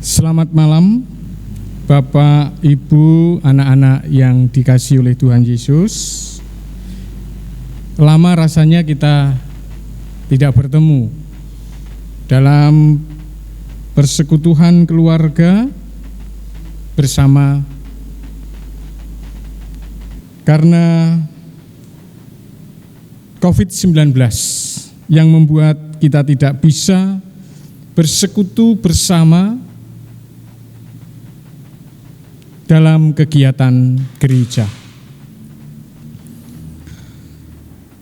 Selamat malam, Bapak, Ibu, anak-anak yang dikasihi oleh Tuhan Yesus. Lama rasanya kita tidak bertemu dalam persekutuan keluarga bersama, karena COVID-19 yang membuat kita tidak bisa bersekutu bersama dalam kegiatan gereja.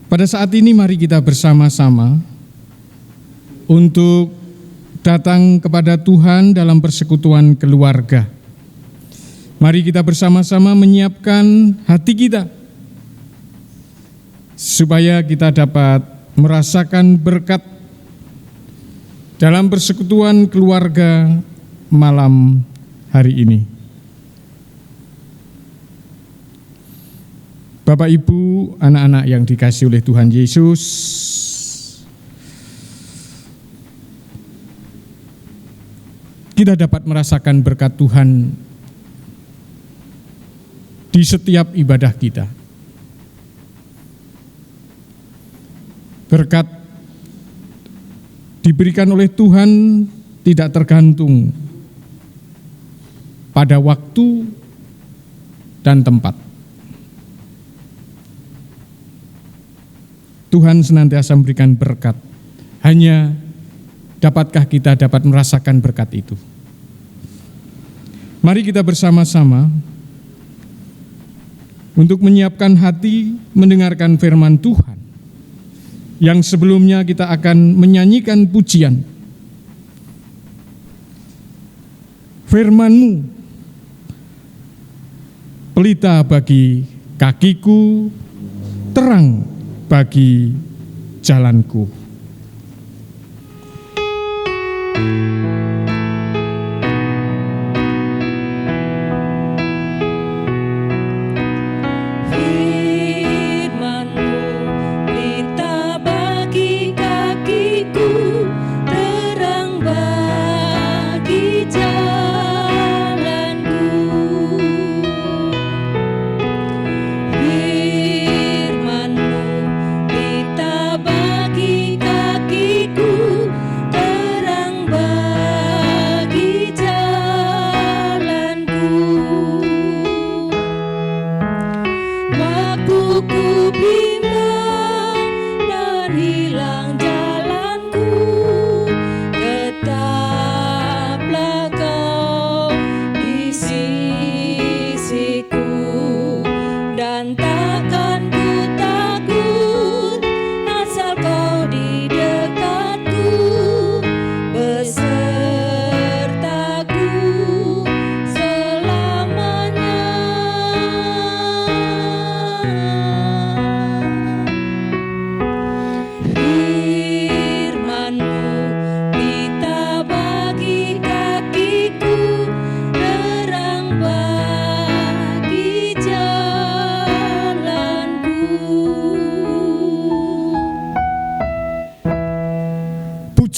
Pada saat ini mari kita bersama-sama untuk datang kepada Tuhan dalam persekutuan keluarga. Mari kita bersama-sama menyiapkan hati kita supaya kita dapat merasakan berkat dalam persekutuan keluarga malam hari ini. Bapak, Ibu, anak-anak yang dikasihi oleh Tuhan Yesus, kita dapat merasakan berkat Tuhan di setiap ibadah kita. Berkat diberikan oleh Tuhan tidak tergantung pada waktu dan tempat. Tuhan senantiasa memberikan berkat. Hanya dapatkah kita dapat merasakan berkat itu? Mari kita bersama-sama untuk menyiapkan hati mendengarkan firman Tuhan. Yang sebelumnya kita akan menyanyikan pujian. Firman-Mu, pelita bagi kakiku, terang bagi jalanku.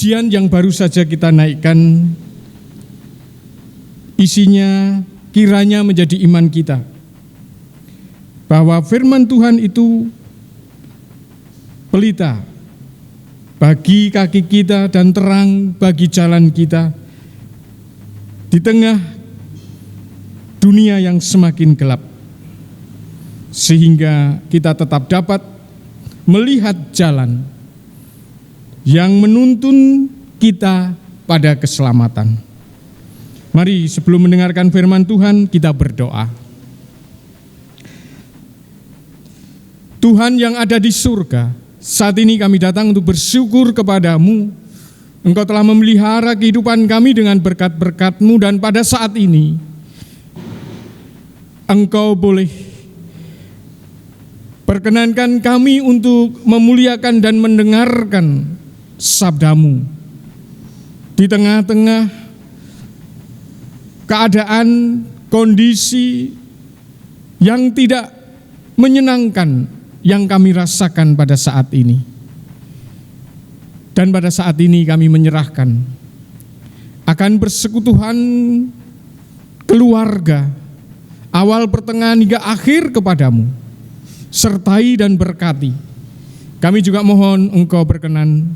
Pujian yang baru saja kita naikkan, isinya kiranya menjadi iman kita, bahwa firman Tuhan itu pelita bagi kaki kita dan terang bagi jalan kita di tengah dunia yang semakin gelap, sehingga kita tetap dapat melihat jalan yang menuntun kita pada keselamatan. Mari sebelum mendengarkan firman Tuhan, kita berdoa. Tuhan yang ada di surga, saat ini kami datang untuk bersyukur kepadamu. Engkau telah memelihara kehidupan kami dengan berkat-berkat-Mu, dan pada saat ini Engkau boleh perkenankan kami untuk memuliakan dan mendengarkan sabda-Mu di tengah-tengah keadaan, kondisi yang tidak menyenangkan yang kami rasakan pada saat ini. Dan pada saat ini kami menyerahkan akan persekutuan keluarga, awal, pertengahan, hingga akhir kepadamu. Sertai dan berkati. Kami juga mohon Engkau berkenan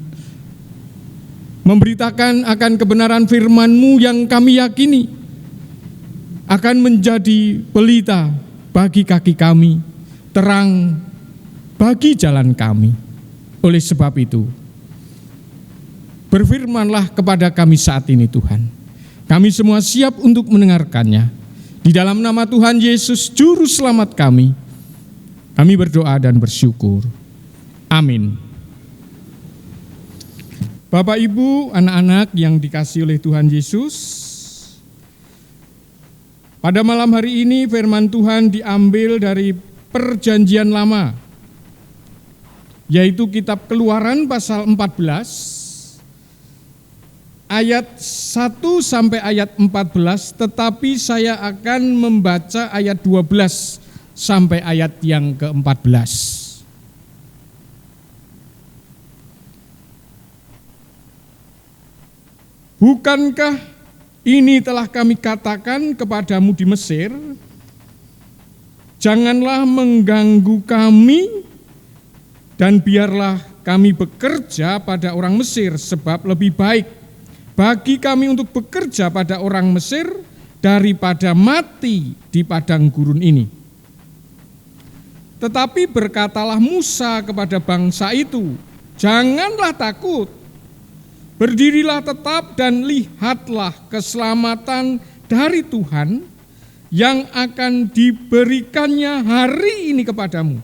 memberitakan akan kebenaran firman-Mu yang kami yakini akan menjadi pelita bagi kaki kami, terang bagi jalan kami. Oleh sebab itu, berfirmanlah kepada kami saat ini Tuhan. Kami semua siap untuk mendengarkannya. Di dalam nama Tuhan Yesus, Juru Selamat kami berdoa dan bersyukur. Amin. Bapak, Ibu, anak-anak yang dikasihi oleh Tuhan Yesus, pada malam hari ini firman Tuhan diambil dari Perjanjian Lama, yaitu kitab Keluaran pasal 14 ayat 1 sampai ayat 14, tetapi saya akan membaca ayat 12 sampai ayat yang ke-14. Bukankah ini telah kami katakan kepadamu di Mesir, janganlah mengganggu kami dan biarlah kami bekerja pada orang Mesir, sebab lebih baik bagi kami untuk bekerja pada orang Mesir daripada mati di padang gurun ini. Tetapi berkatalah Musa kepada bangsa itu, janganlah takut, berdirilah tetap dan lihatlah keselamatan dari Tuhan yang akan diberikannya hari ini kepadamu.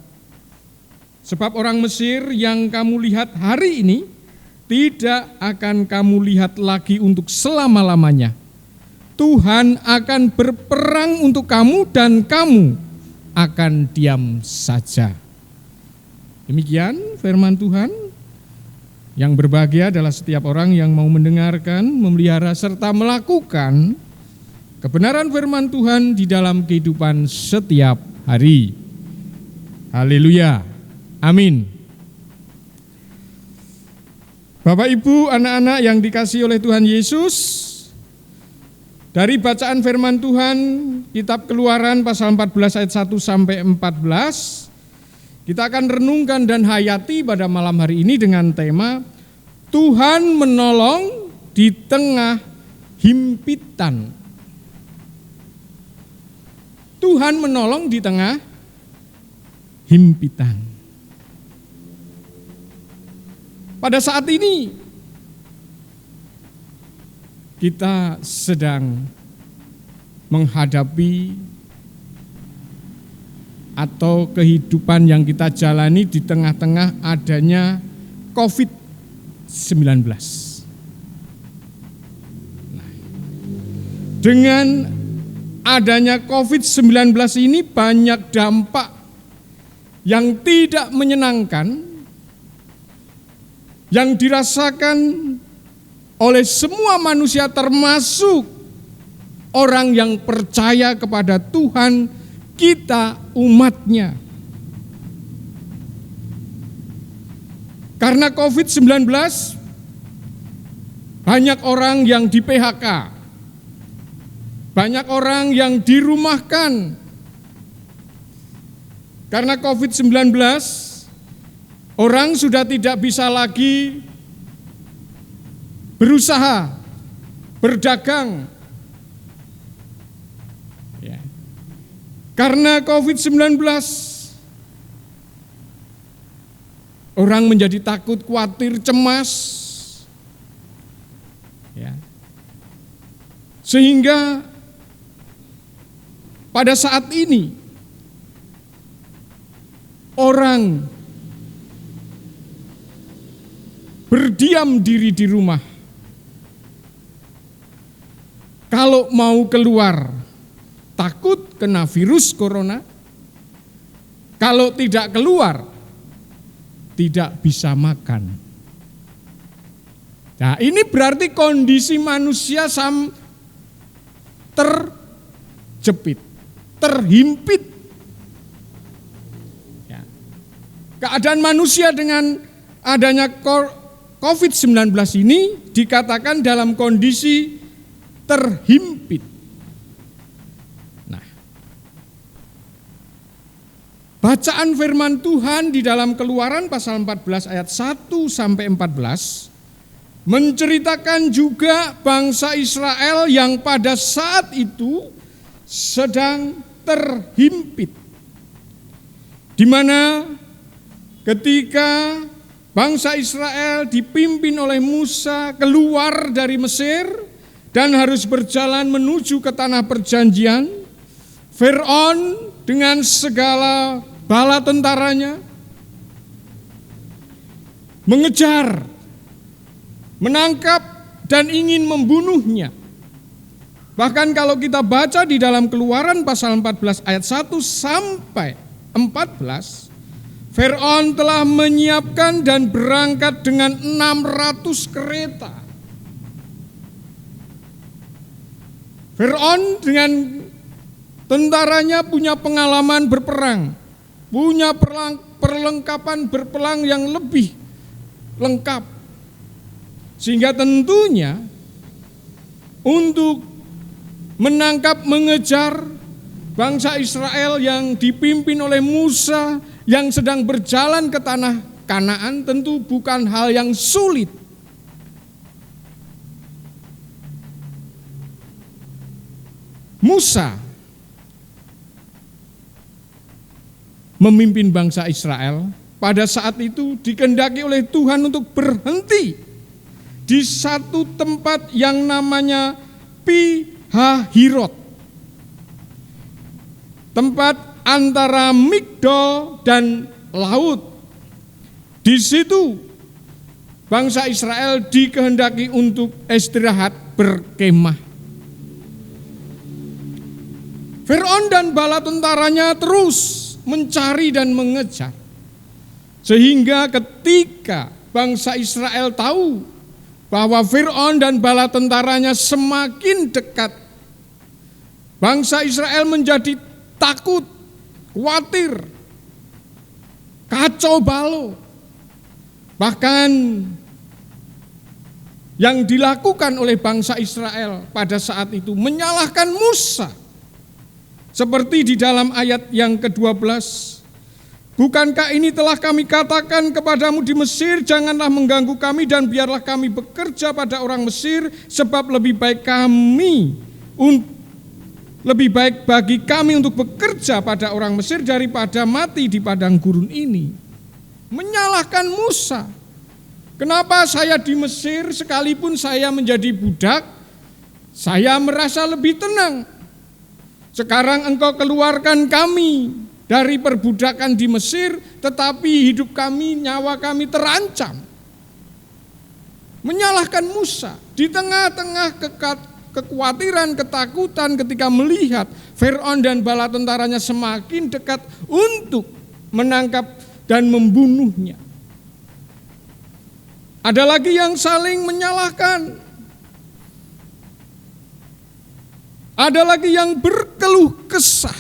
Sebab orang Mesir yang kamu lihat hari ini tidak akan kamu lihat lagi untuk selama-lamanya. Tuhan akan berperang untuk kamu dan kamu akan diam saja. Demikian firman Tuhan. Yang berbahagia adalah setiap orang yang mau mendengarkan, memelihara, serta melakukan kebenaran firman Tuhan di dalam kehidupan setiap hari. Haleluya. Amin. Bapak, Ibu, anak-anak yang dikasihi oleh Tuhan Yesus, dari bacaan firman Tuhan, kitab Keluaran pasal 14 ayat 1 sampai 14, kita akan renungkan dan hayati pada malam hari ini dengan tema Tuhan menolong di tengah himpitan. Tuhan menolong di tengah himpitan. Pada saat ini kita sedang menghadapi atau kehidupan yang kita jalani di tengah-tengah adanya COVID-19. Dengan adanya COVID-19 ini banyak dampak yang tidak menyenangkan yang dirasakan oleh semua manusia, termasuk orang yang percaya kepada Tuhan kita, umatnya. Karena COVID-19 banyak orang yang di PHK, banyak orang yang dirumahkan. Karena COVID-19 orang sudah tidak bisa lagi berusaha, berdagang. Ya. Karena COVID-19, orang menjadi takut, khawatir, cemas. Ya. Sehingga pada saat ini orang berdiam diri di rumah. Kalau mau keluar, takut kena virus corona. Kalau tidak keluar, tidak bisa makan. Nah, ini berarti kondisi manusia terjepit, terhimpit. Ya. Keadaan manusia dengan adanya COVID-19 ini dikatakan dalam kondisi terhimpit. Nah, bacaan firman Tuhan di dalam Keluaran pasal 14 ayat 1 sampai 14 menceritakan juga bangsa Israel yang pada saat itu sedang terhimpit. Di mana ketika bangsa Israel dipimpin oleh Musa keluar dari Mesir dan harus berjalan menuju ke tanah perjanjian, Fir'aun dengan segala bala tentaranya mengejar, menangkap dan ingin membunuhnya. Bahkan kalau kita baca di dalam Keluaran pasal 14 ayat 1 sampai 14, Fir'aun telah menyiapkan dan berangkat dengan 600 kereta. Fir'aun dengan tentaranya punya pengalaman berperang, punya perlengkapan berperang yang lebih lengkap. Sehingga tentunya untuk menangkap, mengejar bangsa Israel yang dipimpin oleh Musa yang sedang berjalan ke tanah Kanaan tentu bukan hal yang sulit. Musa memimpin bangsa Israel pada saat itu dikehendaki oleh Tuhan untuk berhenti di satu tempat yang namanya Pi-hahirot, tempat antara Migdol dan laut. Di situ bangsa Israel dikehendaki untuk istirahat berkemah. Fir'aun dan bala tentaranya terus mencari dan mengejar. Sehingga ketika bangsa Israel tahu bahwa Fir'aun dan bala tentaranya semakin dekat, bangsa Israel menjadi takut, khawatir, kacau balau. Bahkan yang dilakukan oleh bangsa Israel pada saat itu menyalahkan Musa. Seperti di dalam ayat yang ke-12, bukankah ini telah kami katakan kepadamu di Mesir, janganlah mengganggu kami dan biarlah kami bekerja pada orang Mesir, sebab lebih baik bagi kami untuk bekerja pada orang Mesir daripada mati di padang gurun ini. Menyalahkan Musa. Kenapa saya di Mesir sekalipun saya menjadi budak, saya merasa lebih tenang. Sekarang engkau keluarkan kami dari perbudakan di Mesir, tetapi hidup kami, nyawa kami terancam. Menyalahkan Musa di tengah-tengah kekhawatiran, ketakutan ketika melihat Fir'aun dan bala tentaranya semakin dekat untuk menangkap dan membunuhnya. Ada lagi yang saling menyalahkan. Ada lagi yang berkeluh kesah.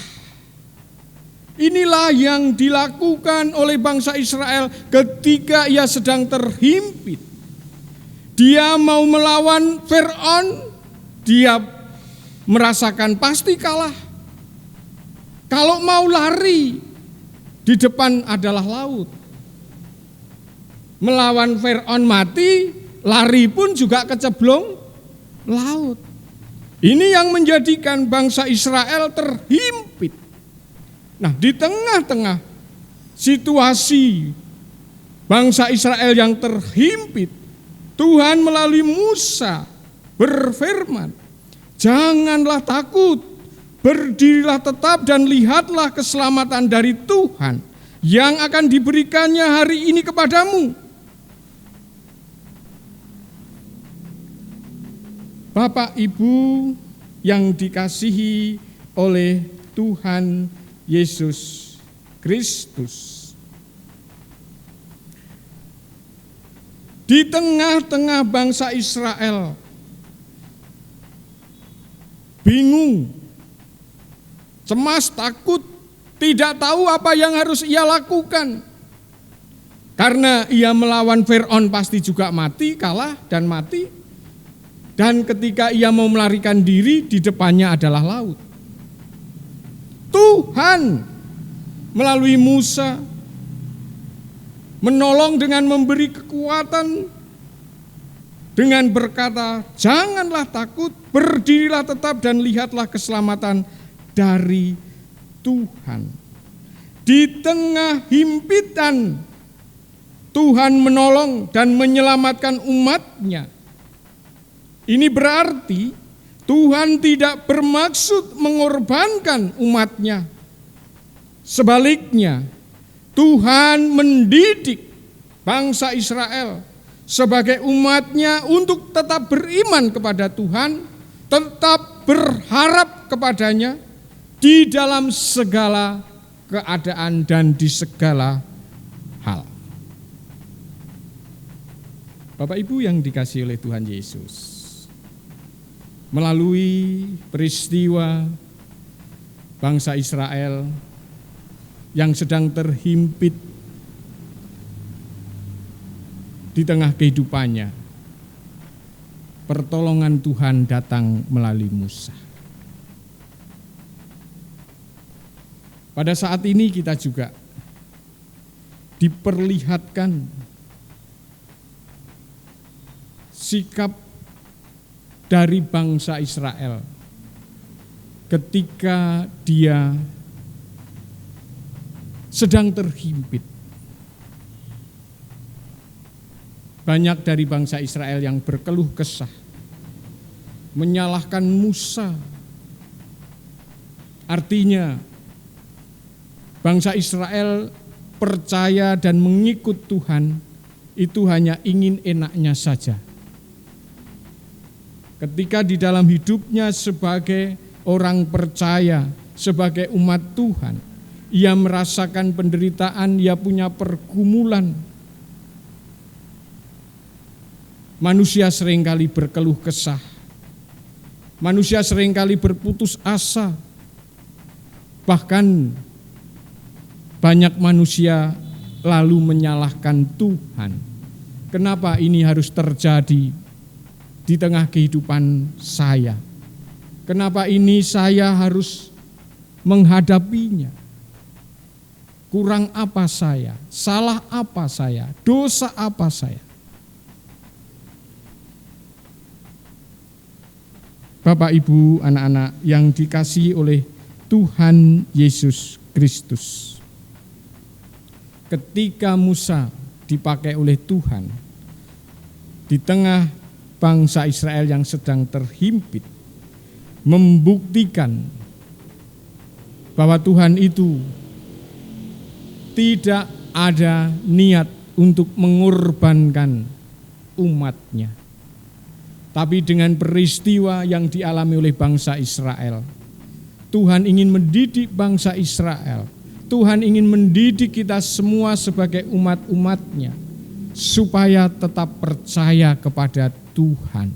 Inilah yang dilakukan oleh bangsa Israel ketika ia sedang terhimpit. Dia mau melawan Fir'aun, dia merasakan pasti kalah. Kalau mau lari, di depan adalah laut. Melawan Fir'aun mati, lari pun juga keceblong laut. Ini yang menjadikan bangsa Israel terhimpit. Nah, di tengah-tengah situasi bangsa Israel yang terhimpit, Tuhan melalui Musa berfirman, "Janganlah takut, berdirilah tetap dan lihatlah keselamatan dari Tuhan yang akan diberikannya hari ini kepadamu." Bapak Ibu yang dikasihi oleh Tuhan Yesus Kristus, di tengah-tengah bangsa Israel bingung, cemas, takut, tidak tahu apa yang harus ia lakukan. Karena ia melawan Fir'aun pasti juga mati, kalah dan mati. Dan ketika ia mau melarikan diri, di depannya adalah laut. Tuhan melalui Musa menolong dengan memberi kekuatan, dengan berkata, "Janganlah takut, berdirilah tetap dan lihatlah keselamatan dari Tuhan." Di tengah himpitan, Tuhan menolong dan menyelamatkan umat-Nya. Ini berarti Tuhan tidak bermaksud mengorbankan umat-Nya. Sebaliknya, Tuhan mendidik bangsa Israel sebagai umat-Nya untuk tetap beriman kepada Tuhan, tetap berharap kepadanya di dalam segala keadaan dan di segala hal. Bapak Ibu yang dikasihi oleh Tuhan Yesus, melalui peristiwa bangsa Israel yang sedang terhimpit di tengah kehidupannya, pertolongan Tuhan datang melalui Musa. Pada saat ini kita juga diperlihatkan sikap dari bangsa Israel ketika dia sedang terhimpit. Banyak dari bangsa Israel yang berkeluh kesah, menyalahkan Musa. Artinya bangsa Israel percaya dan mengikut Tuhan itu hanya ingin enaknya saja. Ketika di dalam hidupnya sebagai orang percaya, sebagai umat Tuhan, ia merasakan penderitaan, ia punya pergumulan. Manusia seringkali berkeluh kesah. Manusia seringkali berputus asa. Bahkan banyak manusia lalu menyalahkan Tuhan. Kenapa ini harus terjadi di tengah kehidupan saya? Kenapa ini saya harus menghadapinya? Kurang apa saya? Salah apa saya? Dosa apa saya? Bapak, Ibu, anak-anak yang dikasihi oleh Tuhan Yesus Kristus, ketika Musa dipakai oleh Tuhan di tengah bangsa Israel yang sedang terhimpit, membuktikan bahwa Tuhan itu tidak ada niat untuk mengorbankan umat-Nya. Tapi dengan peristiwa yang dialami oleh bangsa Israel, Tuhan ingin mendidik bangsa Israel. Tuhan ingin mendidik kita semua sebagai umat-umat-Nya, supaya tetap percaya kepada Tuhan,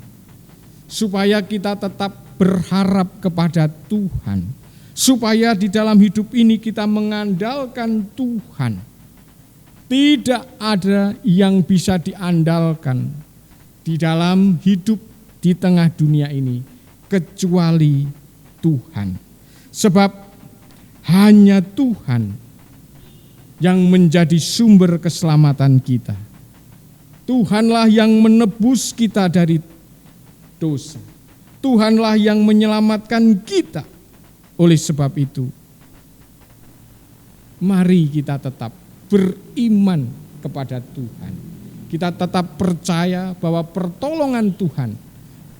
supaya kita tetap berharap kepada Tuhan, supaya di dalam hidup ini kita mengandalkan Tuhan. Tidak ada yang bisa diandalkan di dalam hidup di tengah dunia ini kecuali Tuhan. Sebab hanya Tuhan yang menjadi sumber keselamatan kita. Tuhanlah yang menebus kita dari dosa. Tuhanlah yang menyelamatkan kita. Oleh sebab itu, mari kita tetap beriman kepada Tuhan. Kita tetap percaya bahwa pertolongan Tuhan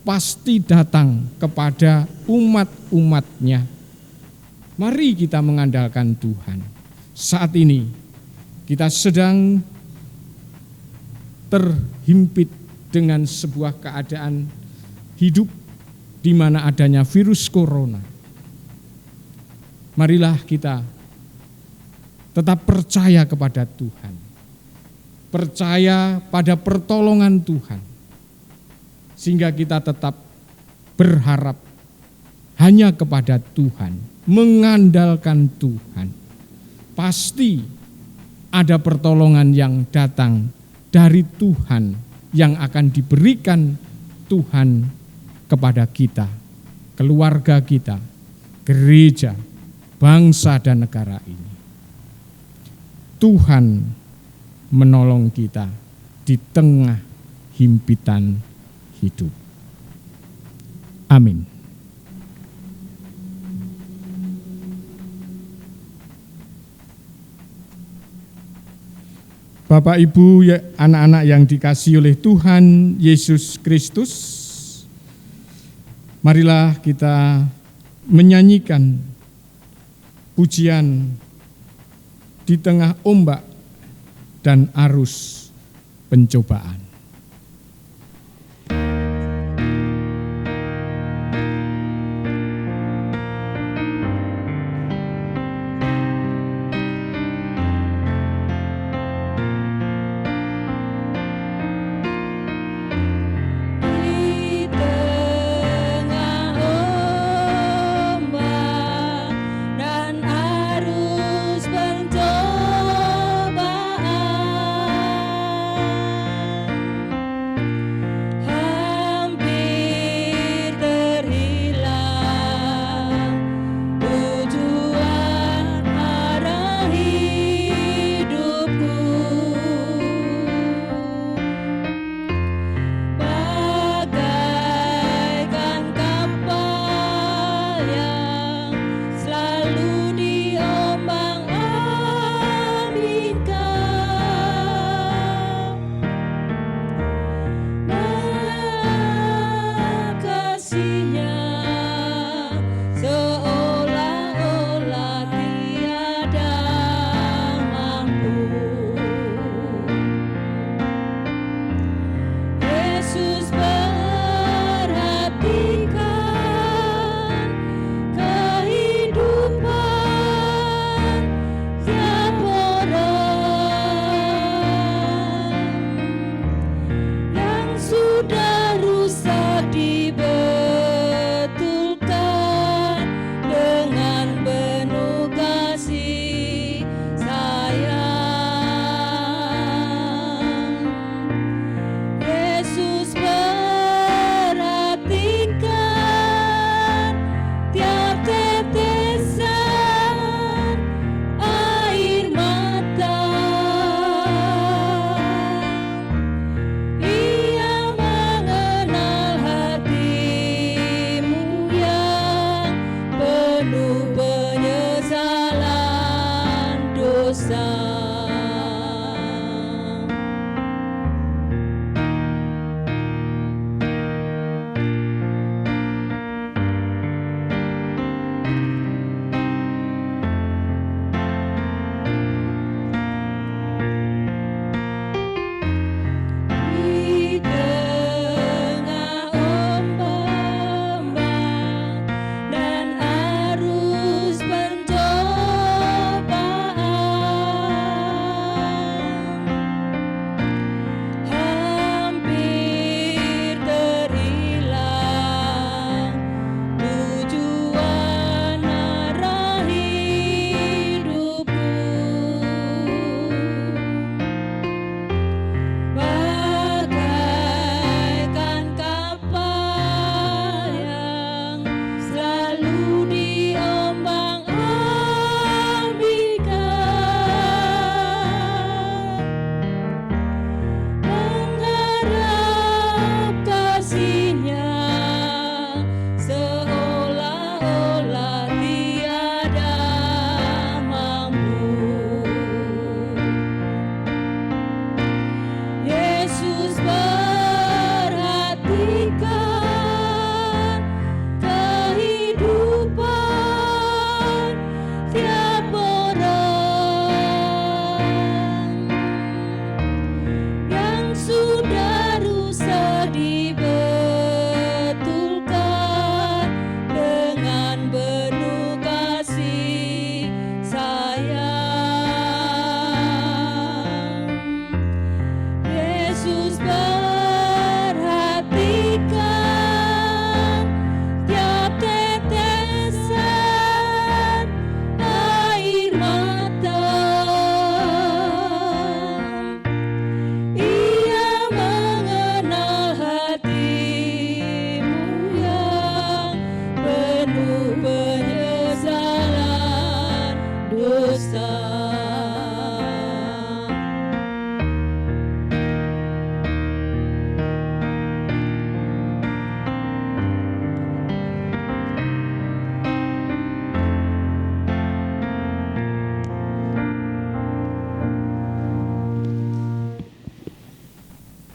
pasti datang kepada umat-umatnya. Mari kita mengandalkan Tuhan. Saat ini kita sedang terhimpit dengan sebuah keadaan hidup di mana adanya virus corona. Marilah kita tetap percaya kepada Tuhan. Percaya pada pertolongan Tuhan. Sehingga kita tetap berharap hanya kepada Tuhan, mengandalkan Tuhan. Pasti ada pertolongan yang datang dari Tuhan yang akan diberikan Tuhan kepada kita, keluarga kita, gereja, bangsa dan negara ini. Tuhan menolong kita di tengah himpitan hidup. Amin. Bapak, Ibu, anak-anak yang dikasihi oleh Tuhan Yesus Kristus, marilah kita menyanyikan pujian di tengah ombak dan arus pencobaan.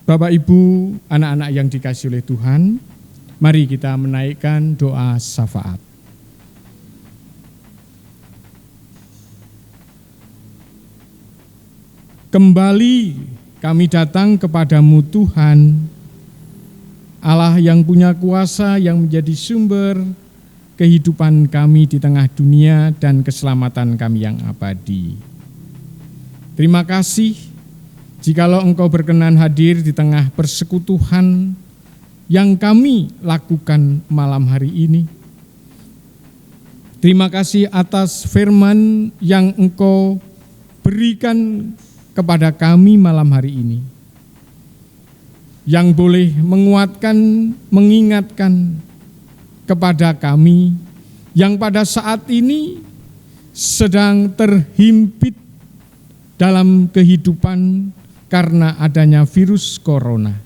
Bapak, Ibu, anak-anak yang dikasihi oleh Tuhan, mari kita menaikkan doa syafaat. Kembali kami datang kepadamu Tuhan, Allah yang punya kuasa, yang menjadi sumber kehidupan kami di tengah dunia dan keselamatan kami yang abadi. Terima kasih jikalau Engkau berkenan hadir di tengah persekutuhan yang kami lakukan malam hari ini. Terima kasih atas firman yang Engkau berikan kepada kami malam hari ini, yang boleh menguatkan, mengingatkan kepada kami yang pada saat ini sedang terhimpit dalam kehidupan karena adanya virus corona.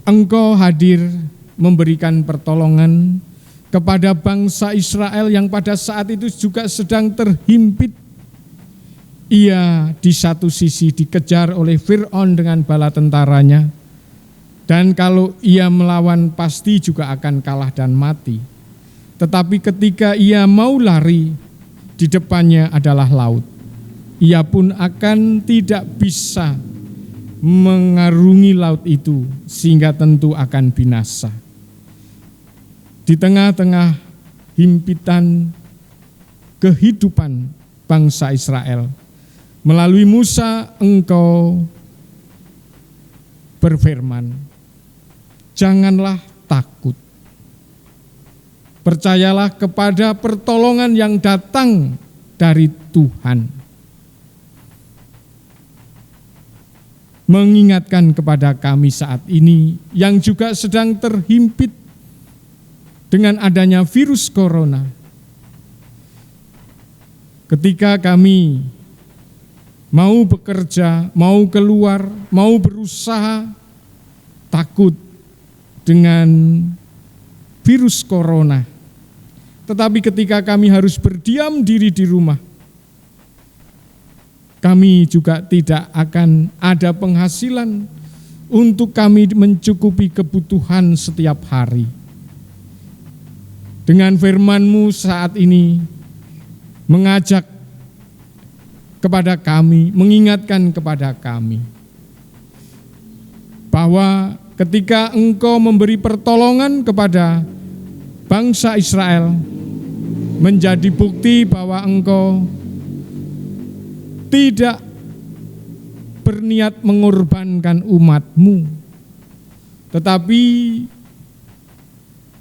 Engkau hadir memberikan pertolongan kepada bangsa Israel yang pada saat itu juga sedang terhimpit. Ia di satu sisi dikejar oleh Fir'aun dengan bala tentaranya, dan kalau ia melawan pasti juga akan kalah dan mati. Tetapi ketika ia mau lari, di depannya adalah laut. Ia pun akan tidak bisa mengarungi laut itu sehingga tentu akan binasa. Di tengah-tengah himpitan kehidupan bangsa Israel, melalui Musa Engkau berfirman, janganlah takut. Percayalah kepada pertolongan yang datang dari Tuhan. Mengingatkan kepada kami saat ini yang juga sedang terhimpit dengan adanya virus corona. Ketika kami mau bekerja, mau keluar, mau berusaha, takut dengan virus corona. Tetapi ketika kami harus berdiam diri di rumah, kami juga tidak akan ada penghasilan untuk kami mencukupi kebutuhan setiap hari. Dengan firman-Mu saat ini mengajak kepada kami, mengingatkan kepada kami bahwa ketika Engkau memberi pertolongan kepada bangsa Israel, menjadi bukti bahwa Engkau tidak berniat mengorbankan umat-Mu, tetapi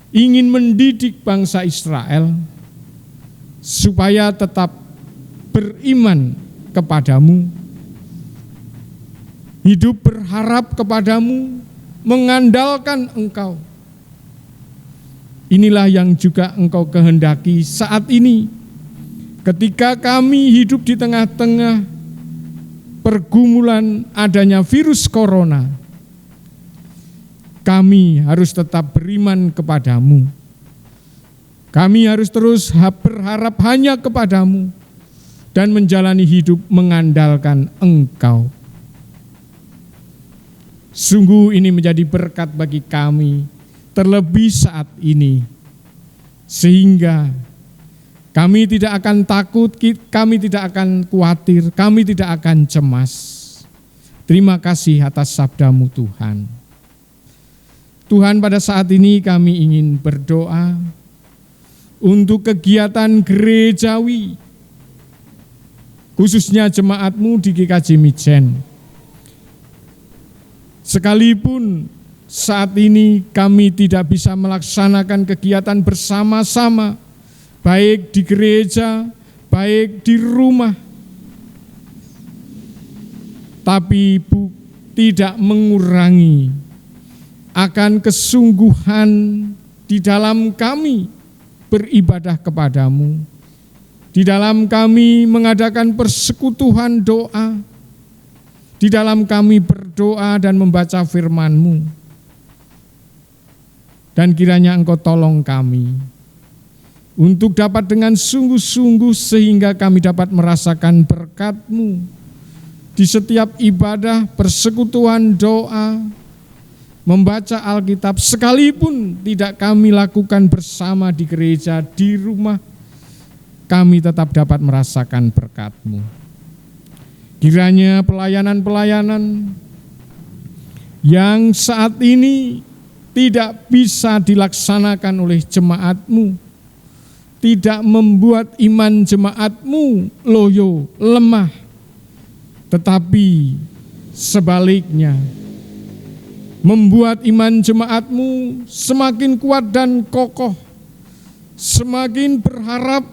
ingin mendidik bangsa Israel supaya tetap beriman kepadamu, hidup berharap kepadamu, mengandalkan Engkau. Inilah yang juga Engkau kehendaki saat ini. Ketika kami hidup di tengah-tengah pergumulan adanya virus corona, kami harus tetap beriman kepadamu. Kami harus terus berharap hanya kepadamu dan menjalani hidup mengandalkan Engkau. Sungguh ini menjadi berkat bagi kami, terlebih saat ini, sehingga kami tidak akan takut, kami tidak akan khawatir, kami tidak akan cemas. Terima kasih atas sabda-Mu Tuhan. Tuhan, pada saat ini kami ingin berdoa untuk kegiatan gerejawi, khususnya jemaat-Mu di GKJ Mijen, Sekalipun saat ini kami tidak bisa melaksanakan kegiatan bersama-sama, baik di gereja, baik di rumah, tapi tidak mengurangi akan kesungguhan di dalam kami beribadah kepadamu, di dalam kami mengadakan persekutuan doa, di dalam kami berdoa dan membaca firman-Mu. Dan kiranya Engkau tolong kami untuk dapat dengan sungguh-sungguh sehingga kami dapat merasakan berkat-Mu di setiap ibadah, persekutuan doa, membaca Alkitab, sekalipun tidak kami lakukan bersama di gereja, di rumah, kami tetap dapat merasakan berkat-Mu. Kiranya pelayanan-pelayanan yang saat ini tidak bisa dilaksanakan oleh jemaat-Mu, tidak membuat iman jemaat-Mu loyo, lemah, tetapi sebaliknya membuat iman jemaat-Mu semakin kuat dan kokoh, semakin berharap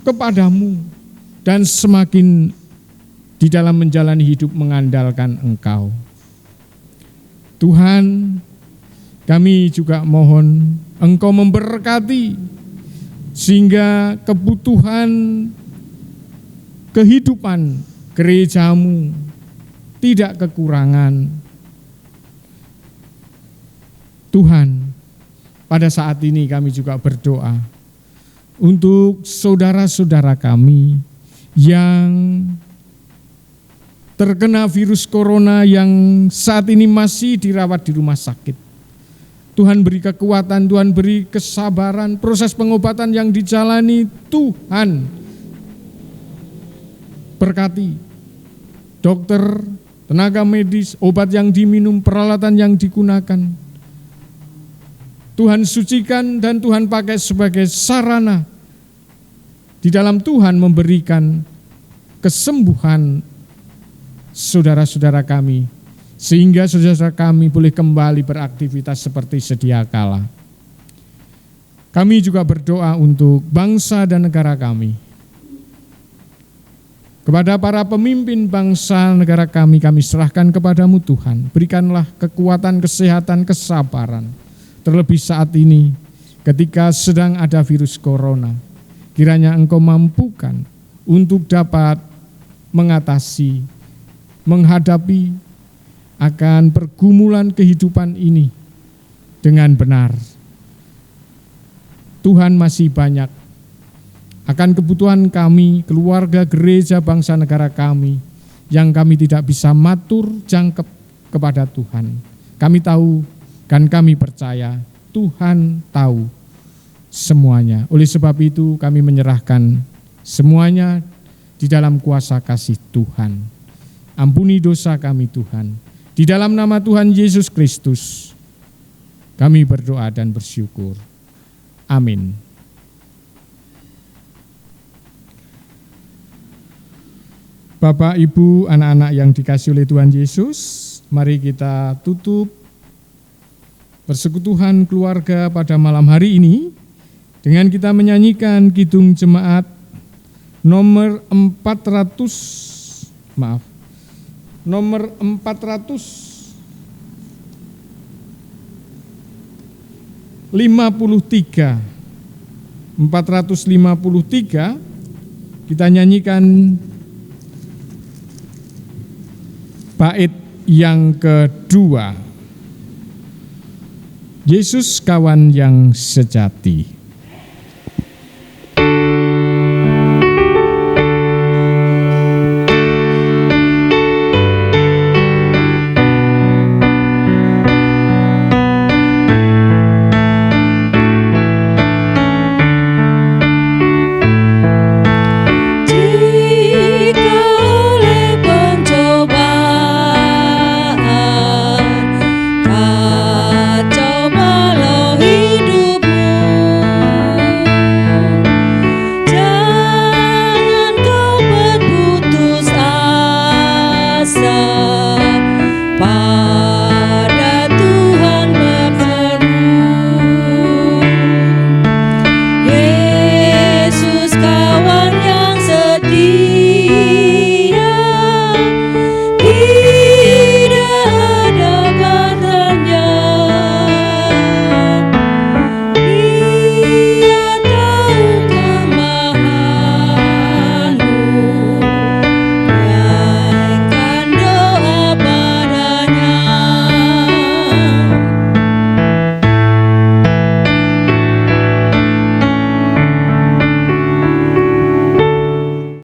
kepadamu, dan semakin di dalam menjalani hidup mengandalkan Engkau. Tuhan, kami juga mohon Engkau memberkati sehingga kebutuhan kehidupan gereja-Mu tidak kekurangan. Tuhan, pada saat ini kami juga berdoa untuk saudara-saudara kami yang terkena virus corona yang saat ini masih dirawat di rumah sakit. Tuhan beri kekuatan, Tuhan beri kesabaran, proses pengobatan yang dijalani Tuhan berkati. Dokter, tenaga medis, obat yang diminum, peralatan yang digunakan. Tuhan sucikan dan Tuhan pakai sebagai sarana di dalam Tuhan memberikan kesembuhan saudara-saudara kami, sehingga saudara-saudara kami boleh kembali beraktivitas seperti sedia kala. Kami juga berdoa untuk bangsa dan negara kami. Kepada para pemimpin bangsa negara kami serahkan kepadamu Tuhan. Berikanlah kekuatan, kesehatan, kesabaran. Terlebih saat ini ketika sedang ada virus corona. Kiranya Engkau mampukan untuk dapat mengatasi, menghadapi akan pergumulan kehidupan ini dengan benar. Tuhan masih banyak akan kebutuhan kami, keluarga, gereja, bangsa, negara kami, yang kami tidak bisa matur jangkep kepada Tuhan. Kami tahu dan kami percaya Tuhan tahu semuanya. Oleh sebab itu kami menyerahkan semuanya di dalam kuasa kasih Tuhan. Ampuni dosa kami Tuhan. Di dalam nama Tuhan Yesus Kristus kami berdoa dan bersyukur. Amin. Bapak, Ibu, anak-anak yang dikasihi oleh Tuhan Yesus, mari kita tutup persekutuhan keluarga pada malam hari ini dengan kita menyanyikan Kidung Jemaat nomor 453. Kita nyanyikan bait yang kedua. Yesus kawan yang sejati. Jangan kau berputus asa.